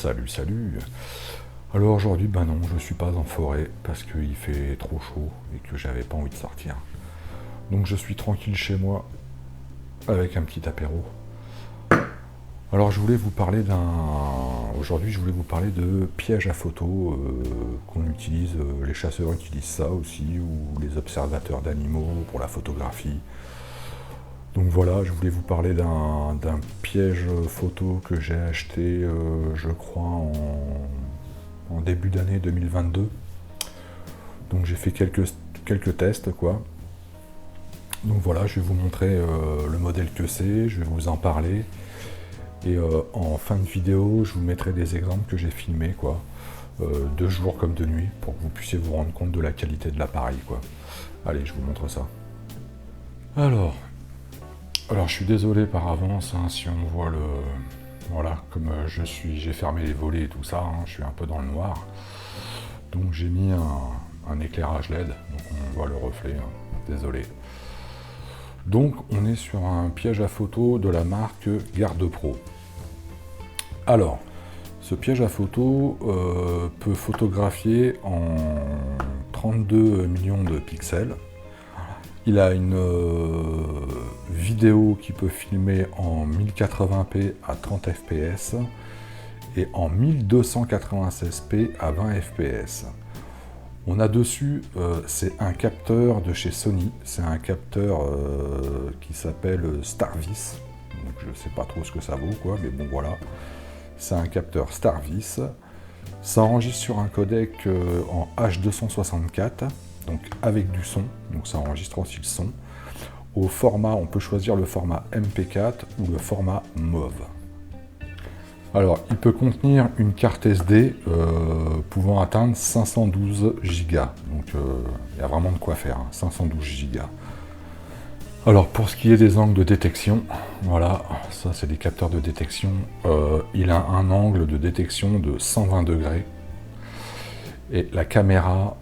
Salut, salut. Alors aujourd'hui, ben non, je suis pas en forêt parce qu'il fait trop chaud et que j'avais pas envie de sortir. Donc je suis tranquille chez moi avec un petit apéro. Alors je voulais vous parler Aujourd'hui, je voulais vous parler de pièges à photo qu'on utilise, les chasseurs utilisent ça aussi, ou les observateurs d'animaux pour la photographie. Donc voilà, je voulais vous parler d'un piège photo que j'ai acheté, je crois, en début d'année 2022. Donc j'ai fait quelques tests, quoi. Donc voilà, je vais vous montrer le modèle que c'est, je vais vous en parler. Et en fin de vidéo, je vous mettrai des exemples que j'ai filmés, quoi. De jour comme de nuit, pour que vous puissiez vous rendre compte de la qualité de l'appareil, quoi. Allez, je vous montre ça. Alors je suis désolé par avance, hein, si on voit le... Voilà, comme j'ai fermé les volets et tout ça, hein, je suis un peu dans le noir. Donc j'ai mis un éclairage LED, donc on voit le reflet, hein, désolé. Donc on est sur un piège à photo de la marque Garde Pro. Alors, ce piège à photo peut photographier en 32 millions de pixels. Il a une vidéo qui peut filmer en 1080p à 30 fps et en 1296p à 20 fps. On a dessus, c'est un capteur de chez Sony, c'est un capteur qui s'appelle Starvis. Donc je sais pas trop ce que ça vaut, quoi, mais bon voilà. C'est un capteur Starvis. Ça enregistre sur un codec en H264, donc avec du son, donc ça enregistre aussi le son. Au format, on peut choisir le format MP4 ou le format MOV. Alors, il peut contenir une carte SD pouvant atteindre 512 Go. Donc, il y a vraiment de quoi faire, hein, 512 Go. Alors, pour ce qui est des angles de détection, voilà, ça c'est des capteurs de détection. Il a un angle de détection de 120 degrés. Et la caméra,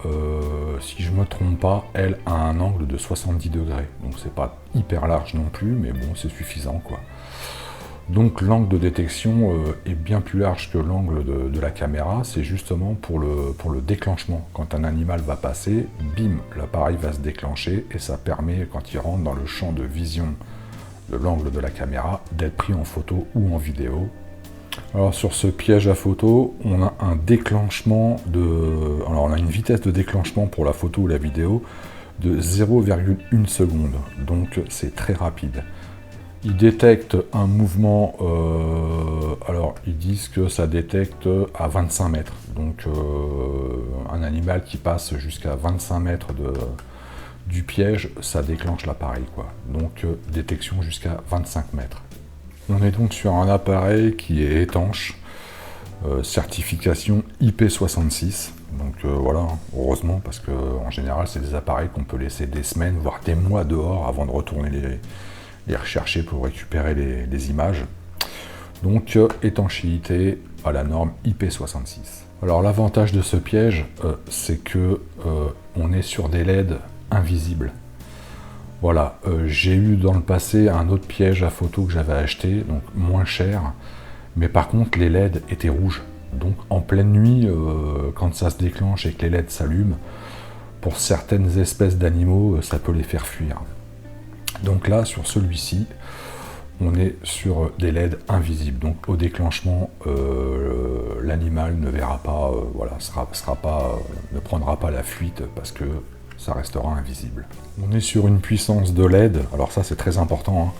si je ne me trompe pas, elle a un angle de 70 degrés. Donc, c'est pas hyper large non plus, mais bon, c'est suffisant, quoi. Donc l'angle de détection est bien plus large que l'angle de la caméra, c'est justement pour le déclenchement. Quand un animal va passer, bim, l'appareil va se déclencher et ça permet, quand il rentre dans le champ de vision de l'angle de la caméra, d'être pris en photo ou en vidéo. Alors sur ce piège à photo, on a un déclenchement de... Alors on a une vitesse de déclenchement pour la photo ou la vidéo de 0,1 seconde, donc c'est très rapide. Il détecte un mouvement, alors ils disent que ça détecte à 25 mètres, donc un animal qui passe jusqu'à 25 mètres du piège, ça déclenche l'appareil, quoi. Donc détection jusqu'à 25 mètres. On est donc sur un appareil qui est étanche, certification IP66, donc voilà, heureusement, parce que en général c'est des appareils qu'on peut laisser des semaines, voire des mois dehors avant de retourner les rechercher pour récupérer les images. Donc étanchéité à la norme IP66. Alors l'avantage de ce piège, c'est que on est sur des LED invisibles. Voilà, j'ai eu dans le passé un autre piège à photo que j'avais acheté, donc moins cher, mais par contre les LED étaient rouges. Donc en pleine nuit, quand ça se déclenche et que les LED s'allument, pour certaines espèces d'animaux, ça peut les faire fuir. Donc là, sur celui-ci, on est sur des LED invisibles. Donc au déclenchement, l'animal ne verra pas, voilà, ne prendra pas la fuite parce que ça restera invisible. On est sur une puissance de LED, alors ça c'est très important,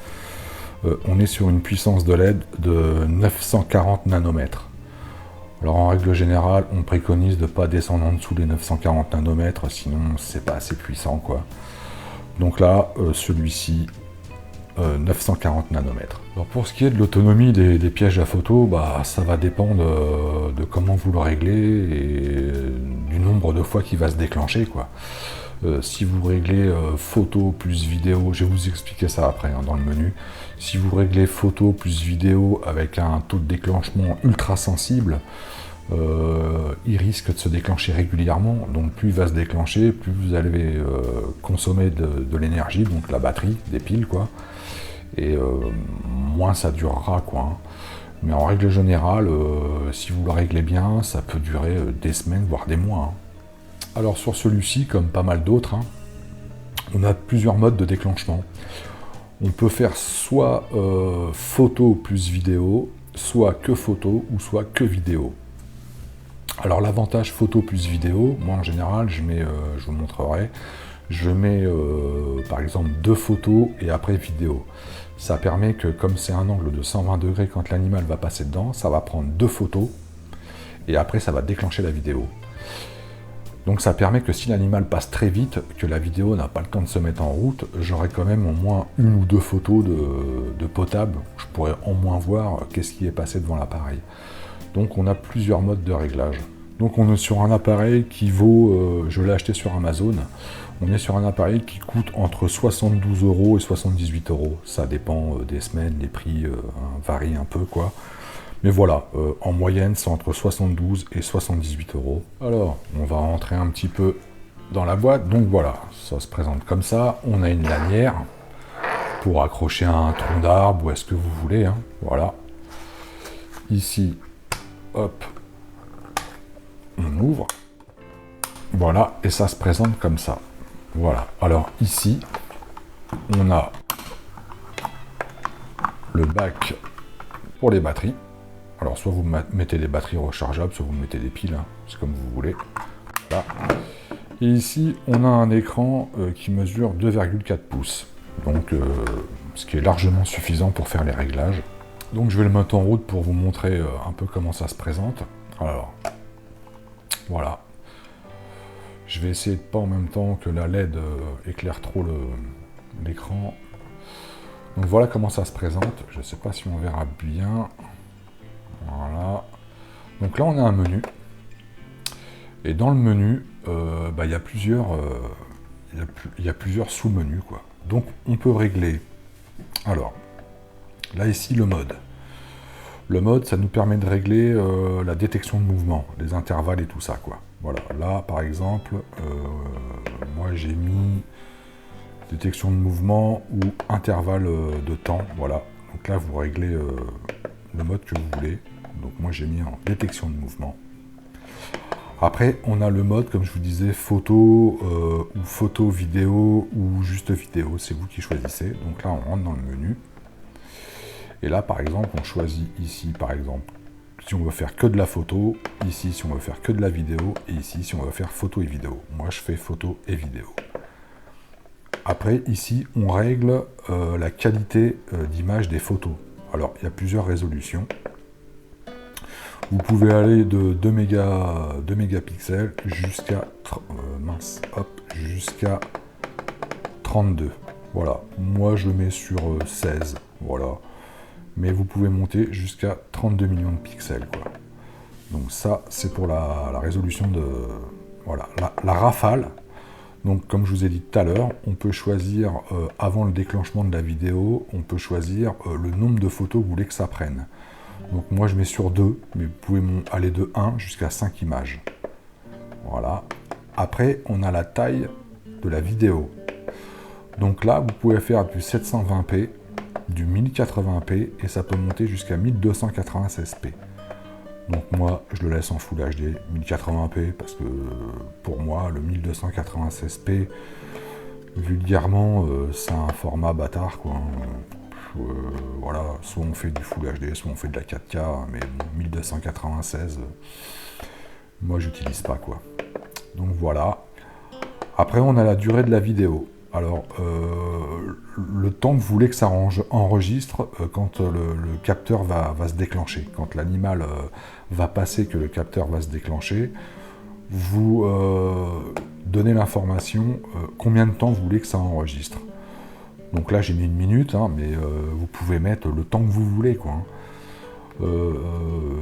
hein. On est sur une puissance de LED de 940 nanomètres. Alors en règle générale, on préconise de ne pas descendre en dessous des 940 nanomètres, sinon c'est pas assez puissant, quoi. Donc là, celui-ci, 940 nanomètres. Alors pour ce qui est de l'autonomie des pièges à photo, bah, ça va dépendre de comment vous le réglez et du nombre de fois qu'il va se déclencher, quoi. Si vous réglez photo plus vidéo, je vais vous expliquer ça après, hein, dans le menu. Si vous réglez photo plus vidéo avec un taux de déclenchement ultra sensible, il risque de se déclencher régulièrement, donc plus il va se déclencher, plus vous allez consommer de l'énergie, donc la batterie, des piles, quoi, et moins ça durera, quoi, hein. Mais en règle générale, si vous le réglez bien, ça peut durer des semaines, voire des mois. Hein. Alors sur celui-ci, comme pas mal d'autres, hein, on a plusieurs modes de déclenchement. On peut faire soit photo plus vidéo, soit que photo ou soit que vidéo. Alors l'avantage photo plus vidéo, moi en général, je vous montrerai, je mets par exemple 2 photos et après vidéo. Ça permet que comme c'est un angle de 120 degrés quand l'animal va passer dedans, ça va prendre 2 photos et après ça va déclencher la vidéo. Donc ça permet que si l'animal passe très vite, que la vidéo n'a pas le temps de se mettre en route, j'aurai quand même au moins 1 ou 2 photos de potable. Je pourrais au moins voir qu'est-ce qui est passé devant l'appareil. Donc on a plusieurs modes de réglage. Donc on est sur un appareil qui vaut, je l'ai acheté sur Amazon, on est sur un appareil qui coûte entre 72 € et 78 €. Ça dépend des semaines, les prix varient un peu quoi. Mais voilà, en moyenne, c'est entre 72 et 78 €. Alors, on va rentrer un petit peu dans la boîte. Donc voilà, ça se présente comme ça. On a une lanière pour accrocher un tronc d'arbre ou est-ce que vous voulez. Hein. Voilà. Ici, hop, on ouvre. Voilà, et ça se présente comme ça. Voilà. Alors ici, on a le bac pour les batteries. Alors, soit vous mettez des batteries rechargeables, soit vous mettez des piles, hein, c'est comme vous voulez. Voilà. Et ici, on a un écran qui mesure 2,4 pouces. Donc, ce qui est largement suffisant pour faire les réglages. Donc, je vais le mettre en route pour vous montrer un peu comment ça se présente. Alors, voilà. Je vais essayer de pas en même temps que la LED éclaire trop l'écran. Donc, voilà comment ça se présente. Je ne sais pas si on verra bien. Voilà. Donc là, on a un menu. Et dans le menu, il y a plusieurs sous-menus, quoi. Donc, on peut régler. Alors, là, ici, le mode. Le mode, ça nous permet de régler la détection de mouvement, les intervalles et tout ça, quoi. Voilà. Là, par exemple, moi, j'ai mis détection de mouvement ou intervalle de temps. Voilà. Donc là, vous réglez le mode que vous voulez. Donc moi j'ai mis en détection de mouvement. Après on a le mode, comme je vous disais, photo ou photo vidéo ou juste vidéo, c'est vous qui choisissez. Donc là on rentre dans le menu. Et là par exemple on choisit ici par exemple si on veut faire que de la photo, ici si on veut faire que de la vidéo, et ici si on veut faire photo et vidéo. Moi je fais photo et vidéo. Après ici on règle la qualité d'image des photos. Alors il y a plusieurs résolutions. Vous pouvez aller de 2 mégapixels jusqu'à jusqu'à 32. Voilà. Moi, je mets sur 16. Voilà. Mais vous pouvez monter jusqu'à 32 millions de pixels, quoi. Donc ça, c'est pour la résolution de... Voilà. La rafale. Donc, comme je vous ai dit tout à l'heure, on peut choisir, avant le déclenchement de la vidéo, on peut choisir le nombre de photos que vous voulez que ça prenne. Donc moi je mets sur 2, mais vous pouvez aller de 1 jusqu'à 5 images. Voilà. Après, on a la taille de la vidéo. Donc là, vous pouvez faire du 720p, du 1080p, et ça peut monter jusqu'à 1296p. Donc moi, je le laisse en Full HD, 1080p, parce que pour moi, le 1296p, vulgairement, c'est un format bâtard, quoi. Voilà, soit on fait du Full HD, soit on fait de la 4K, mais 1296, moi j'utilise pas, quoi. Donc voilà. Après on a la durée de la vidéo. Alors le temps que vous voulez que ça enregistre quand le capteur va se déclencher, quand l'animal va passer, que le capteur va se déclencher, vous donnez l'information combien de temps vous voulez que ça enregistre. Donc là j'ai mis 1 minute, hein, mais vous pouvez mettre le temps que vous voulez, quoi.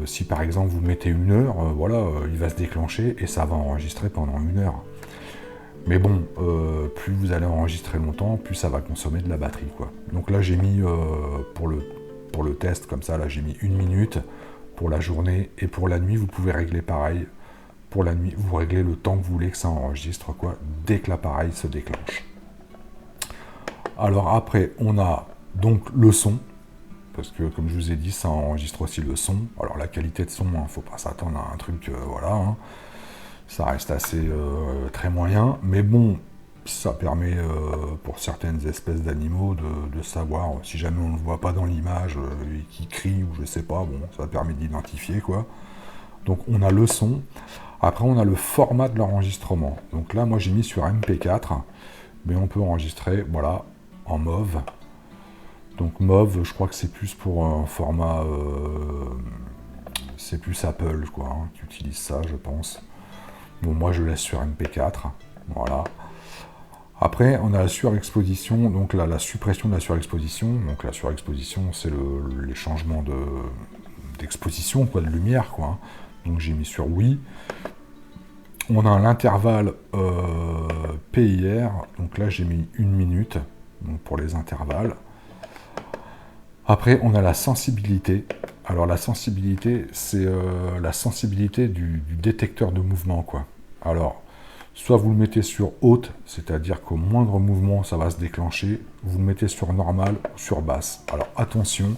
Si par exemple vous mettez 1 heure, voilà, il va se déclencher et ça va enregistrer pendant 1 heure. Mais bon, plus vous allez enregistrer longtemps, plus ça va consommer de la batterie, quoi. Donc là j'ai mis pour le test comme ça, là j'ai mis 1 minute pour la journée, et pour la nuit vous pouvez régler pareil. Pour la nuit, vous réglez le temps que vous voulez que ça enregistre, quoi, dès que l'appareil se déclenche. Alors après, on a donc le son. parce que comme je vous ai dit, ça enregistre aussi le son. Alors la qualité de son, hein, faut pas s'attendre à un truc, voilà, hein. Ça reste assez très moyen, mais bon, ça permet pour certaines espèces d'animaux de savoir, si jamais on ne le voit pas dans l'image et qu'il crie ou je sais pas, bon, ça permet d'identifier quoi. Donc on a le son. Après on a le format de l'enregistrement. Donc là moi j'ai mis sur MP4, mais on peut enregistrer, voilà, en MOV. Donc MOV, je crois que c'est plus pour un format, c'est plus Apple quoi, hein, qui utilise ça, je pense. Bon, moi je laisse sur MP4, voilà. Après, on a la surexposition, donc là, la suppression de la surexposition. Donc la surexposition, c'est les changements d'exposition, quoi, de lumière, quoi, hein. Donc j'ai mis sur oui. On a l'intervalle PIR, donc là j'ai mis 1 minute, donc pour les intervalles. Après, on a la sensibilité. Alors la sensibilité, c'est la sensibilité du détecteur de mouvement, quoi. Alors, soit vous le mettez sur haute, c'est-à-dire qu'au moindre mouvement, ça va se déclencher. Vous le mettez sur normal ou sur basse. Alors attention,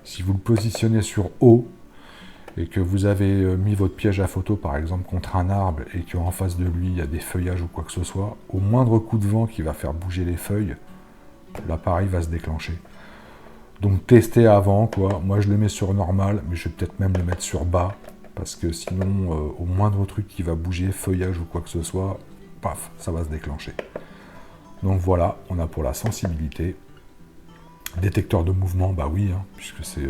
si vous le positionnez sur haut, et que vous avez mis votre piège à photo, par exemple, contre un arbre, et qu'en face de lui, il y a des feuillages ou quoi que ce soit, au moindre coup de vent qui va faire bouger les feuilles, l'appareil va se déclencher. Donc testez avant, quoi. Moi je le mets sur normal, mais je vais peut-être même le mettre sur bas, parce que sinon, au moindre truc qui va bouger, feuillage ou quoi que ce soit, paf, ça va se déclencher. Donc voilà, on a pour la sensibilité. Détecteur de mouvement, bah oui, hein, puisque c'est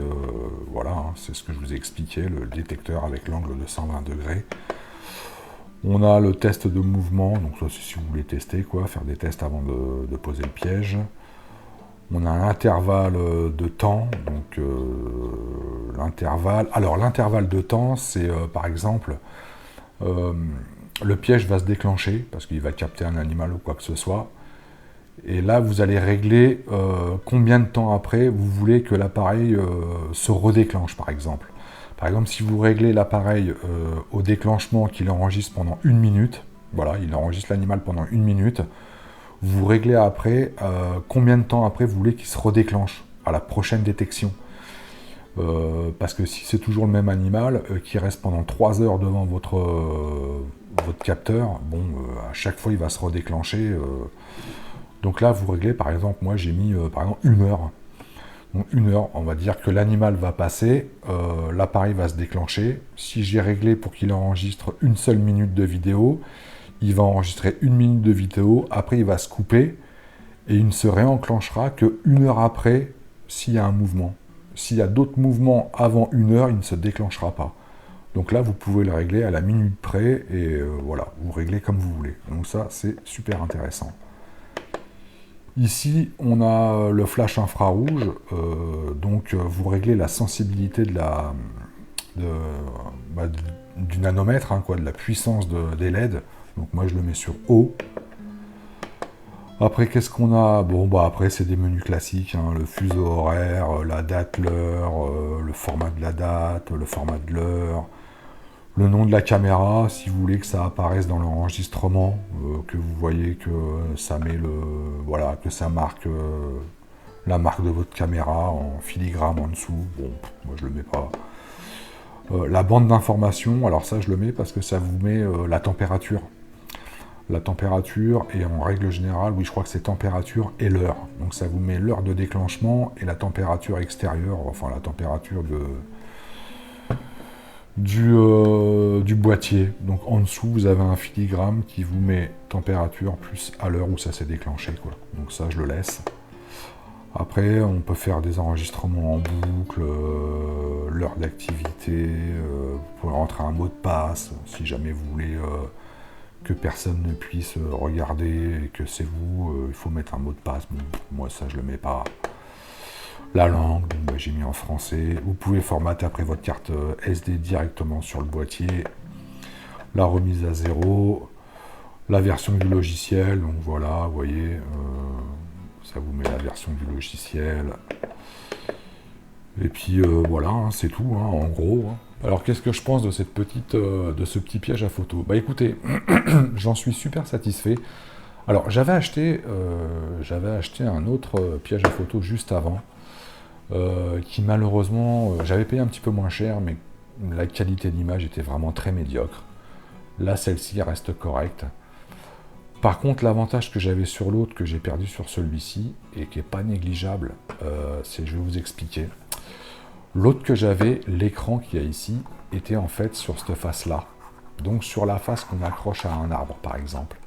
voilà, hein, c'est ce que je vous ai expliqué, le détecteur avec l'angle de 120 degrés. On a le test de mouvement, donc ça c'est si vous voulez tester, quoi, faire des tests avant de poser le piège. On a un intervalle de temps, donc l'intervalle. Alors l'intervalle de temps, c'est par exemple, le piège va se déclencher, parce qu'il va capter un animal ou quoi que ce soit. Et là, vous allez régler combien de temps après vous voulez que l'appareil se redéclenche, par exemple. Par exemple, si vous réglez l'appareil au déclenchement qu'il enregistre pendant 1 minute, voilà, il enregistre l'animal pendant 1 minute, vous réglez après combien de temps après vous voulez qu'il se redéclenche à la prochaine détection. Parce que si c'est toujours le même animal qui reste pendant 3 heures devant votre capteur, bon, à chaque fois il va se redéclencher. Donc là, vous réglez, par exemple, moi j'ai mis par exemple 1 heure. Donc 1 heure, on va dire que l'animal va passer, l'appareil va se déclencher. Si j'ai réglé pour qu'il enregistre 1 seule minute de vidéo, il va enregistrer 1 minute de vidéo, après il va se couper, et il ne se réenclenchera que 1 heure après, s'il y a un mouvement. S'il y a d'autres mouvements avant 1 heure, il ne se déclenchera pas. Donc là, vous pouvez le régler à la minute près, et voilà, vous réglez comme vous voulez. Donc ça, c'est super intéressant. Ici, on a le flash infrarouge, donc vous réglez la sensibilité du nanomètre, hein, quoi, de la puissance des LED. Donc moi je le mets sur haut. Après qu'est-ce qu'on a? Bon bah après c'est des menus classiques, hein, le fuseau horaire, la date, l'heure, le format de la date, le format de l'heure, le nom de la caméra, si vous voulez que ça apparaisse dans l'enregistrement, que vous voyez que ça met voilà, que ça marque la marque de votre caméra en filigrane en dessous. Bon, moi je le mets pas. La bande d'information, alors ça je le mets parce que ça vous met la température. La température, et en règle générale, oui je crois que c'est température et l'heure. Donc ça vous met l'heure de déclenchement et la température extérieure, enfin la température du boîtier. Donc en dessous vous avez un filigrane qui vous met température plus à l'heure où ça s'est déclenché, quoi. Donc ça je le laisse. Après on peut faire des enregistrements en boucle, l'heure d'activité, vous pouvez rentrer un mot de passe si jamais vous voulez que personne ne puisse regarder et que c'est vous, il faut mettre un mot de passe. Bon, moi ça je le mets pas. La langue, bah, j'ai mis en français. Vous pouvez formater après votre carte SD directement sur le boîtier. La remise à zéro. La version du logiciel, donc voilà, vous voyez, ça vous met la version du logiciel. Et puis voilà, hein, c'est tout, hein, en gros. Hein. Alors qu'est-ce que je pense de ce petit piège à photo? Bah écoutez, j'en suis super satisfait. Alors j'avais acheté un autre piège à photo juste avant. qui malheureusement, j'avais payé un petit peu moins cher, mais la qualité d'image était vraiment très médiocre. Là, celle-ci reste correcte. Par contre, l'avantage que j'avais sur l'autre, que j'ai perdu sur celui-ci, et qui n'est pas négligeable, c'est, je vais vous expliquer. L'autre que j'avais, l'écran qu'il y a ici, était en fait sur cette face-là. Donc sur la face qu'on accroche à un arbre, par exemple.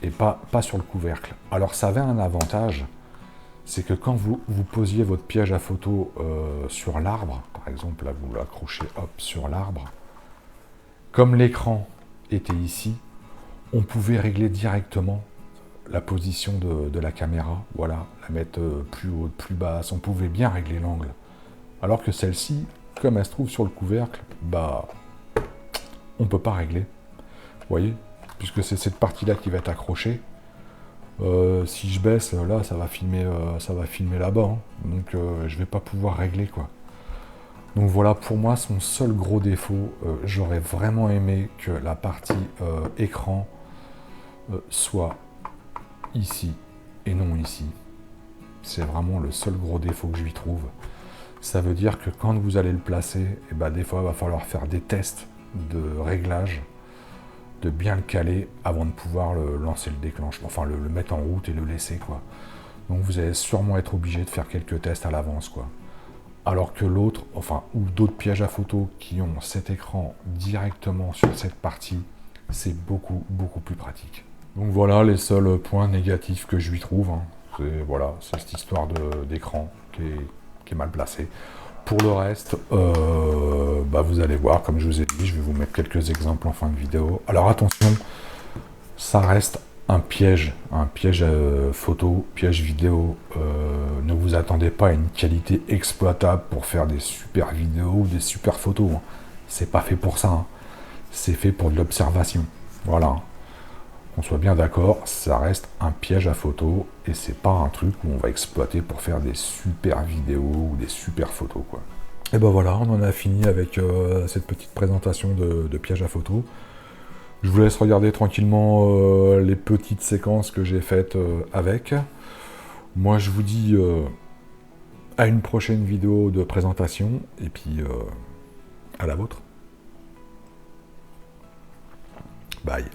Et pas sur le couvercle. Alors ça avait un avantage, c'est que quand vous posiez votre piège à photo sur l'arbre, par exemple, là vous l'accrochez hop sur l'arbre, comme l'écran était ici, on pouvait régler directement la position de la caméra, voilà, la mettre plus haute, plus basse, on pouvait bien régler l'angle. Alors que celle-ci, comme elle se trouve sur le couvercle, bah, on ne peut pas régler. Vous voyez, puisque c'est cette partie-là qui va être accrochée. Si je baisse, là, ça va filmer là-bas, hein. Donc je ne vais pas pouvoir régler, quoi. Donc voilà, pour moi, son seul gros défaut, j'aurais vraiment aimé que la partie écran soit ici et non ici. C'est vraiment le seul gros défaut que je lui trouve. Ça veut dire que quand vous allez le placer, et ben des fois il va falloir faire des tests de réglage, de bien le caler avant de pouvoir lancer le déclenchement, enfin le mettre en route et le laisser, quoi. Donc vous allez sûrement être obligé de faire quelques tests à l'avance, quoi. Alors que l'autre, enfin, ou d'autres pièges à photo qui ont cet écran directement sur cette partie, c'est beaucoup plus pratique. Donc voilà les seuls points négatifs que je lui trouve, hein. Voilà, c'est cette histoire d'écran qui est mal placée. Pour le reste, bah vous allez voir, comme je vous ai dit, je vais vous mettre quelques exemples en fin de vidéo. Alors attention, ça reste un piège photo, piège vidéo. Ne vous attendez pas à une qualité exploitable pour faire des super vidéos ou des super photos, hein. C'est pas fait pour ça, hein. C'est fait pour de l'observation. Voilà. Qu'on soit bien d'accord, ça reste un piège à photo et c'est pas un truc où on va exploiter pour faire des super vidéos ou des super photos, quoi. Et ben voilà, on en a fini avec cette petite présentation de piège à photo. Je vous laisse regarder tranquillement les petites séquences que j'ai faites avec. Moi je vous dis à une prochaine vidéo de présentation et puis à la vôtre. Bye.